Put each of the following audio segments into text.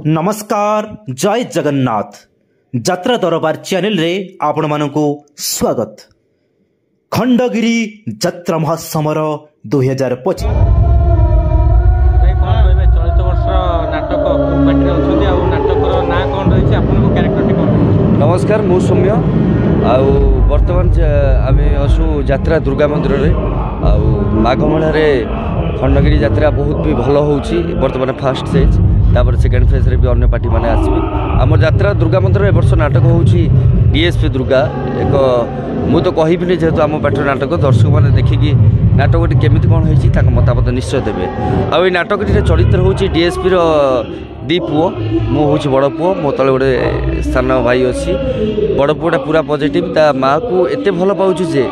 नमस्कार जय जगन्नाथ यात्रा दरबार चैनल रे आपण मानकु स्वागत। खंडगिरी यात्रा महासमर 2025 चलित वर्ष नाटक नाटकर ना कौन रही कैरेक्टर नमस्कार मु सौम्य आउ बर्तमान आम असु यात्रा दुर्गा मंदिर रे माघमेला खंडगिरी यात्रा बहुत भी भल हो बर्तमान फास्ट स्टेज तापर सेकेंड फेज रे भी अन्य पार्टी माने आसबे। आम यात्रा दुर्गा मंदिर ए वर्ष नाटक होउची डीएसपी दुर्गा एक मु तो कहिबिनी जेहेतु आम पार्टी नाटक दर्शक मैंने देखिकी नाटकटी केमिति कौन होइची ताक मतामत निश्चय देबे। आ ए नाटकटी चरित्र होउची डीएसपी रो दी पुओ मु होउची बड़ पुओ मो तले गोटे सान भाई अच्छी बड़ पुओटा पूरा पॉजिटिव ता माँ को एते भल पाउची जे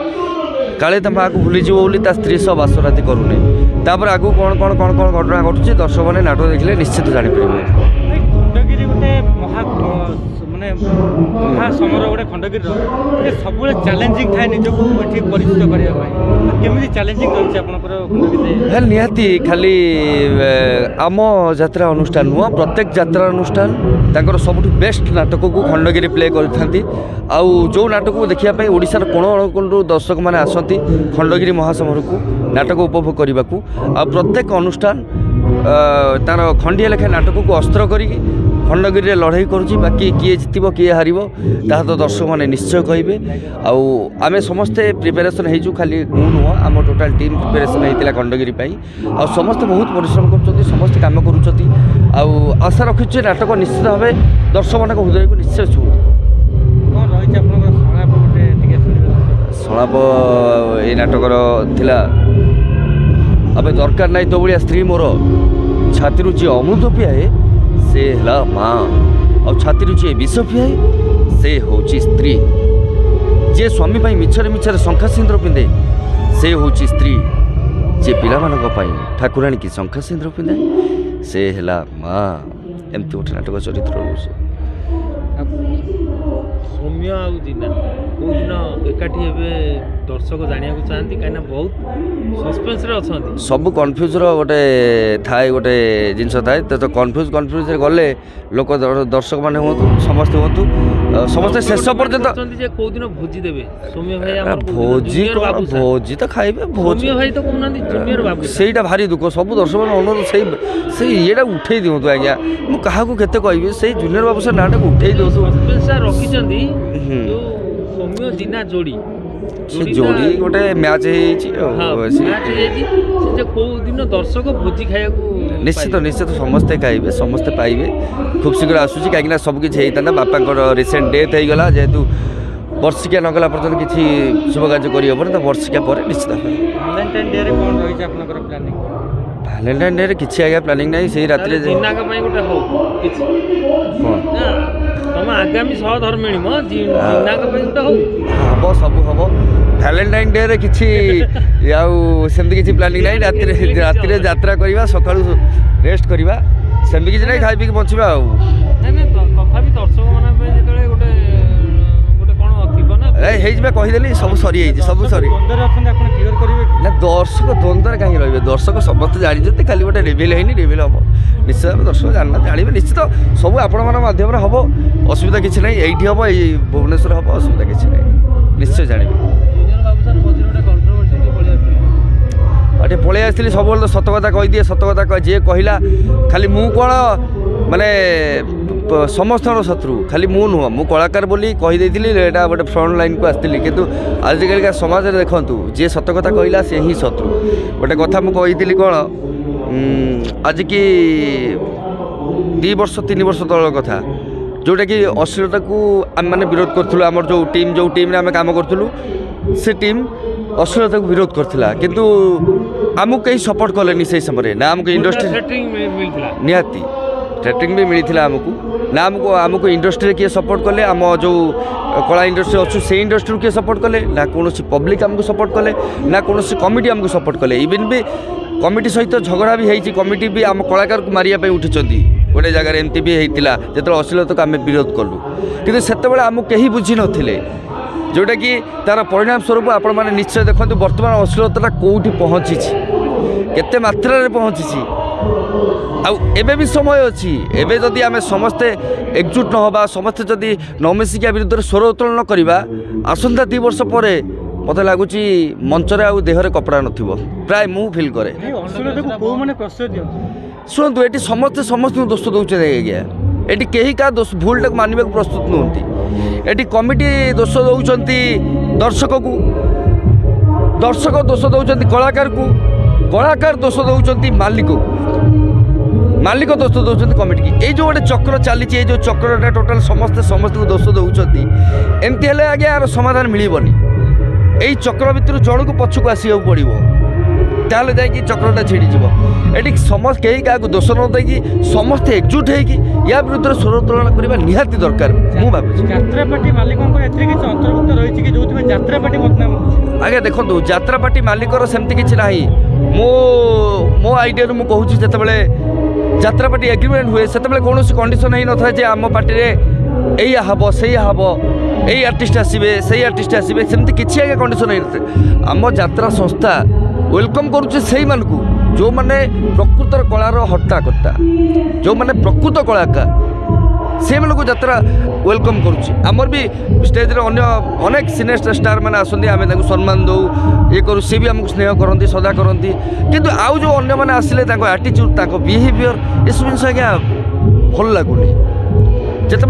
काले ता माँ को भूलीजी बोली ता स्त्री सह बासराती करूने तापर आगु कौन कौन कौन कौन घटना घटुची दर्शक मैंने नाटक देखले निश्चित जानीपर। खंडगिरी गोटे माने महासमर गोटे खंडगिरी सब चैलेंजिंग थाए निजक परिचित करने चैलेंजिंग रही निहाती खाली आम यात्रा अनुष्ठान नुह प्रत्येक यात्रा अनुष्ठान तांकर सबुठ बेस्ट नाटक को खंडगिरी प्ले करथांती आउ जो नाटक को देखिया ओडिशार कोण अनुकोणरू दर्शक माने आसंती खंडगिरी महासमर को नाटक उपभोग करने को आ प्रत्येक अनुष्ठान तार खंडिया लेखा नाटक को अस्त्र करी खंडगिरी लड़ाई करुच्ची बाकी किए जितब किए हार ता तो दर्शक मैंने निश्चय कहे आम समस्ते प्रिपेरेसन हो खाली मु नुह आम टोटाल टीम प्रिपेरेसन होता खंडगिरी आ समस्ते बहुत परिश्रम कर समस्ते कम कर आशा रखी नाटक निश्चित भाव दर्शक मान हृदय को निश्चय छू संलाप ये नाटकर थिला अब दरकार नहीं तो भाया स्त्री मोर छाती जी अमृत पियाए से है माँ और छाती जी विष पियाए से हूँ स्त्री जे स्वामी पाई मिछरे मिछरे शंखा सिंदूर पिंधे से हूँ स्त्री जे पिला ठाकुराणी की शंखा सिंदूर पिंधे से है माँ एमती गोटे नाटक चरित्र सौम्य आउ दीना कौ दिन एकाठी दर्शक जाना चाहती कहीं बहुत सस्पेन्स अच्छा सब कन्फ्यूज गोटे थाए गोटे जिनस थाए तो कन्फ्यूज गले लोक दर्शक मैंने हूँ समस्ते हूँ समस्ते शेष पर्यंत कौ दिन भोजी देवे सौम्य भाई भोजी तो खाइबे सौम्य भाई तो कहना जूनियर बाबू से भारी दुख सब दर्शक अनुरोध से ये उठे दिंतु आज्ञा मुझे क्या कहि से जूनियर बाबू से नाटक उठे दिंतु रखी सौम्य दीना जोड़ी जोड़ी गोटे मैच दर्शक भोजी खाया निश्चित निश्चित समस्ते खाइबे समस्ते पाइबे खूब शीघ्र आसूसी कहीं सब किसी होता बापा रिसेंट डेथ हो गला जेहेतु वर्षिका नगला पर्यटन किसी शुभ कार्य करहबन तो वर्षिका पर निश्चित भैलेटाइन डे किसी आज्ञा प्लानिंग ना से रात तुम आगामी सहधर्मिणी हम सब हम भैलेटाइन डे किसी सेमती किसी प्लानिंग ना राति यात्रा करवा सका रेस्ट करवा सेमती किसी ना खाई पी बचा तथापि दर्शक मान कहीदेली सब सरी सब सरी ना दर्शक द्वंद्व कहीं रे दर्शक समस्त जानी खाली गोटे रिविल है रिविल हम निश्चित भाव दर्शक जानना जानवे निश्चित सब आपण माध्यम हम असुविधा किसी ना ये हम ये भुवनेश्वर हम असुविधा किसी ना निश्चय जानवे अटे पलि आसती सब सत कथा कहीदिए सत कथा जी कहला खाली मु कौन माने समस्त शत्रु खाली मु नुह मु कलाकार बोली कहीदे यहाँ गोटे फ्रंट लाइन को आसती कितु आजिका समाज में देखूँ जी सत कथा कहला से ही शत्रु गोटे कथा मुझे कौन आज की 2 वर्ष 3 वर्ष तल कथा जोटा कि अश्लीलता को आम मैंने विरोध करूँ आम जो टीम आम कम करूँ से टीम अश्लीलता को विरोध करथिला किंतु आमको कहीं सपोर्ट कले से समय ना आमको इंडस्ट्री निहाती ट्रेटिंग भी मिलता आमको ना आमको इंडस्ट्री किए सपोर्ट कले आम जो कला इंडस्ट्री अच्छु से इंडस्ट्री किए सपोर्ट कले ना कौन पब्लिक आमको सपोर्ट कले ना कौन कमिटी आमको सपोर्ट कले इवेन भी कमिटी सहित झगड़ा भी होती कमिटी भी आम कलाकार को मारिया उठी गोटे जगह एमती भी होता जो अश्लीलता को आम विरोध कलु कि से आमको कहीं बुझी नथिले जोटा कि तार परिणाम स्वरूप आपण मैंने निश्चय देखते बर्तमान अश्लीलता कौटी पहुँची केते मात्रा पहुँची आबे भी समय अच्छी एवं जदि आम समस्ते एकजुट न होबा समस्ते जदि नवमेशिका विरुद्ध स्वर उत्तोलन न करवा आसंता 2 वर्ष पर मत लगुच मंचरे आउ देहरे कपड़ा नथिबो प्राय मु फिल करे शुणु ये समस्ते समस्त दोष दौर आज्ञा ये कहीं क्या दोष भूल टाक मानवा प्रस्तुत नुहति ये कमिटी दोष दौरान दर्शक को दर्शक दोष दौरान कलाकार को कलाकार दोष दौरान मालिक को मालिक दोष दौरान कमिटी की ये जो गोटे चक्र चली जो चक्रटा टोटाल समस्ते समस्त को दोष दौरान एमती हेल्ले आज्ञा यार समाधान मिलबनी यही चक्र भितर जन को पछक आसो पड़ो ताले जाकि चक्रटा छिड़ीज ये समस्त कहीं क्या दोष न देकी समस्ते एकजुट होगी या विरुद्ध स्वर उत्तोलन करने निहाती दरकार मु आगे देखो यात्रापाटी मालिकर सेमती किसी ना मो आइडिया मु कहूँ जिते यात्रापाटी एग्रीमेंट हुए से कौन कंडीशन ही न था आम पार्टी एया हम से हम यही आर्टिस्ट आसवे से आर्टिस्ट आसवे सेमती किसी आगे कंडीशन ही न आम यात्रा संस्था वेलकम करुचे से जो मैंने प्रकृतर कलार हट्टाकर्ता जो मैंने प्रकृत कलाकार से को यात्रा वेलकम करुच्ची आमर भी स्टेज अनेक सिने स्टार मैंने आसती आम सम्मान दौ ये करूँ सी भी आमको स्नेह करती सदा करती किंतु आउ जो अन्य मैंने आसिले आटीट्यूड बिहेवियर ये सब जिन आज्ञा भल लगुनि जिते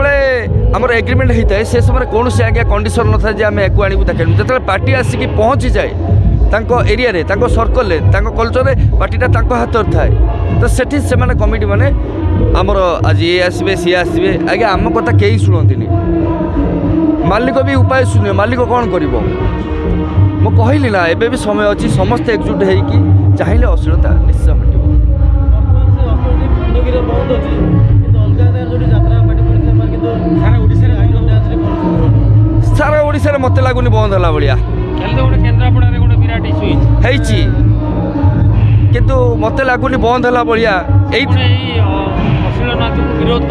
आमर एग्रीमेंट होता है से समय कौन से आज्ञा कंडीशन न था आम या आणु जो पार्टी आसिक पहुँची जाए एरिया रे सर्कल रे कल्चर रे पार्टीटा हाथ थाए तो सेठी से माने कमिटी माने आमर आज ये आसबे सी आसबे आगे आम कथा कहीं शुणती मालिक भी उपाय शुण्य मालिक कौन कर कहली ना एबे भी समय अच्छी समस्ते एकजुट होगी चाहिए अश्लीलता निश्चय हटे सारा ओडिशा मत लगुनि बंद है भाया किंतु मत लगुनि बंद है भाया विरोध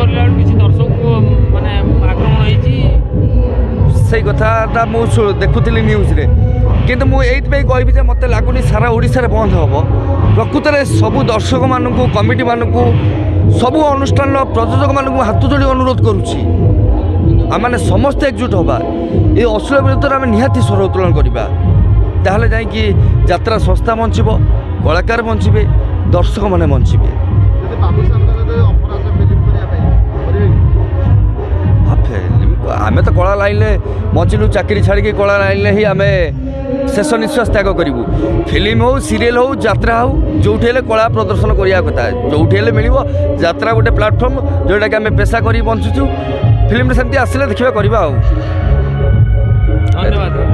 से कथा मुझे देखुली न्यूज रे किंतु मुझे कहि मत लगुनि सारा ओडिशा बंद हम प्रकृत में सबू दर्शक मानू कमिटी मानू सबू अनुष्ठान प्रयोजक मानू हाथ जोड़ी अनुरोध करुच्ची आम समस्ते एकजुट होगा ये अश्लील विरुद्ध आम निहाती स्वर उत्तोलन करवा ताहले जाइए यात्रा संस्था बंचब कलाकार बंचे दर्शक मैंने बंचे आम तो कला लाइन बंचलु चाकरी छाड़ी कला लाइन ही आम शेष निश्वास त्याग करूँ फिल्म हो सीरियल हो यात्रा हो जो कला प्रदर्शन करने कथा जो मिल यात्रा गोटे प्लाटफर्म जोटा कि आम पेशा कर बंचुचु फिल्म सेमती आसिले देखा करवा धन्यवाद।